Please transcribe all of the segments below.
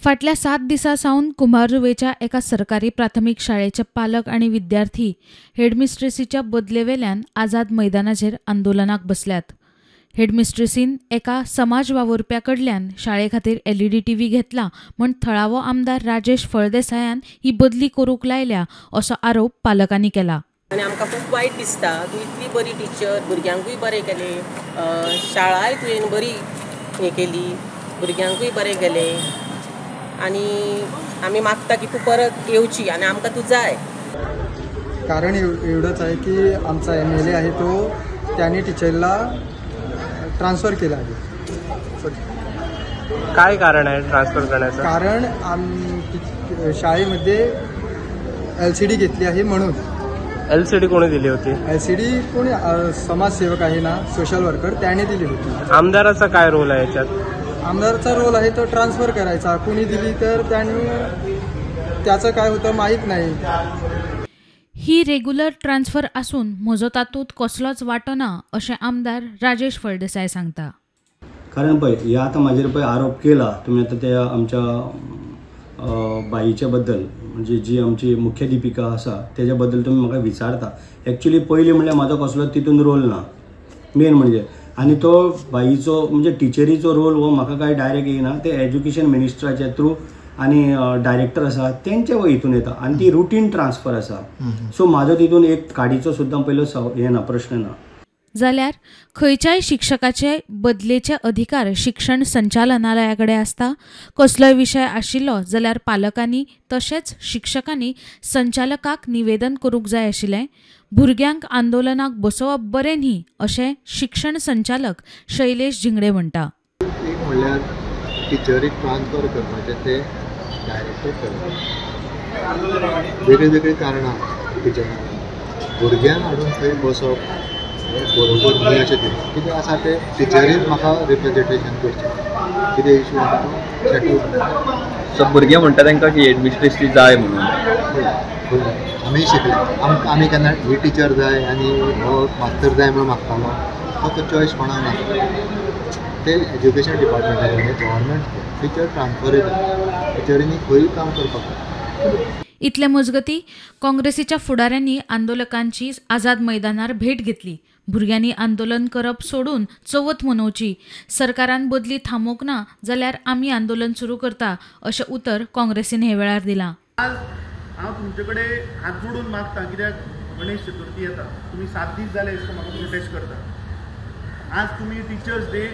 फाटल्या 7 दिसांसावन कुंभारजुवेच्या एका सरकारी प्राथमिक शाळेचे पालक आणि विद्यार्थी हेडमिस्ट्रेसीच्या बदलेवेल्यान आझाद मैदानाचेर आंदोलनाक बसल्यात। हेडमिस्ट्रेसीन एका समाज वावुरप्या कडल्यान शाळे खातीर LED टीव्ही घेतला म्हण थळावो आमदार राजेश फळदेसायान ही बदली करूंक लायल्या असो आरोप पालकांनी केला। आणि आमकां खूब वायट दिसता। तूं इतली बरी टिचर, भुरग्यांकूय बरें केले, शाळाय तुवें बरी हे केली, भुरग्यांकूय बरें केलें आणि आमी मागता की तू परत येवची आणि आमकां तू जाय। कारण एवढंच आहे की आमचा MLA आहे तो त्याने टीचरला ट्रान्सफर केला आहे। काय कारण आहे ट्रान्सफर करण्याचं? कारण शाळेमध्ये LCD घेतली आहे म्हणून। LCD कोणी दिली होती? LCD कोणी समाजसेवक आहे ना, सोशल वर्कर, त्याने दिली होती। आमदाराचा काय रोल आहे याच्यात? आमदारचा रोल आहे तो ट्रान्सफर करायचा, कोणी दिली तर त्याने त्याचं काय होतं माहीत नाही। ही रेग्युलर ट्रान्सफर आसून म्हजो तातूंत कसलोच वांटो ना अशें आमदार राजेश फळदेसाय सांगता। कारण पळय हे आतां म्हाजेर पळय आरोप केला तुमी आतां त्या आमच्या बाईच्या बद्दल, म्हणजे जी आमची मुख्याध्यापिका आसा तेज्या बद्दल तुमी म्हाका विचारता। एक्चुअली पयलीं म्हणल्यार म्हाजो कसलोच तितून रोल ना मेन म्हणजे, आणि तो बाईचो म्हणजे टिचरीचो रोल हो म्हाका काय डायरेक्ट येना, ते एज्युकेशन मिनिस्टराच्या थ्रू आणि डायरेक्टर आसा तेंच्या हितून येता आणि ती रुटीन ट्रान्सफर आसा। सो म्हाजो तितून एक काडीचो सुद्दां पयलो हे ना, प्रश्न ना। जाल्यार खंयच्याय शिक्षकाचे बदलेचे अधिकार शिक्षण संचालनालया कडेन आसता। कसलोय विशय आशिल्लो जाल्यार पालकांनी तशेंच शिक्षकांनी संचालकाक निवेदन करूंक जाय आशिल्लें। भुरग्यांक आंदोलनाक बसोवप बरें न्ही अशें शिक्षण संचालक शैलेश जिंगडे म्हणटा। एक म्हणल्यार टिचरीक ट्रान्सफर करपाचें ते डायरेक्टर करता, वेगळी वेगळी कारणां टिचरांक भुरग्यांक हाडून थंय बसप बरोबर न्ही अशें कितें आसा ते टिचरीन म्हाका रिप्रेजेंटेशन करचें, कितें इश्यू आसा तो सेटल करचें। सो भुरगे म्हणटा तांकां की हेडमिस्ट्रेस जाय म्हणून। आमी शिकले, आमी केन्ना ही टिचर जाय आनी हो मास्तर जाय म्हणून मागतालो, तो चॉयस कोणाक ना। ते एज्युकेशन डिपार्टमेंटाचे गव्हर्मेंट टिचर ट्रान्सफर जाय, टिचरींनी खंय काम करपाक। इतले मजगती काँग्रेसीच्या फुडाऱ्यांनी आंदोलकांची आझाद मैदानार भेट घेतली। भुरग्यांनी आंदोलन करप सोडून चवथ मनोवची, सरकारान बदली थांबोवंक ना जाल्यार आमी आंदोलन सुरू करता अशें उतर काँग्रेसीन हे वेळार दिलां। आज हांव तुमचे कडेन हात जोडून मागता, कित्याक गणेश चतुर्थी येता, तुमी 7 दीस जाले दिसता म्हाका प्रोटेस्ट करता। आज तुमी टिचर्स डे,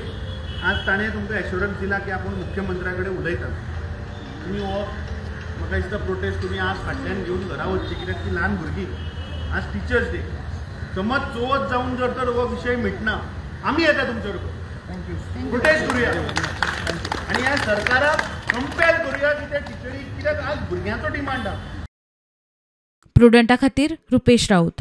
आज ताणें तुमकां एश्युरन्स दिला की आपूण मुख्यमंत्र्या कडेन उलयता। तुमी हो म्हाका दिसता प्रोटेस्ट तुमी आज फाटल्यान घेवन घरा वचची, कित्याक ती ल्हान भुरगीं। आज टिचर्स डे, समज चवथ जावन जर तर हो विशय मिटना, आमी येता तुमचे बरोबर, प्रोटेस्ट करुया आनी ह्या सरकाराक कंपेल करुया की त्या टिचरीक, कित्याक आज भुरग्यांचो डिमांड आसा। प्रुडंटा खातीर रुपेश राऊत।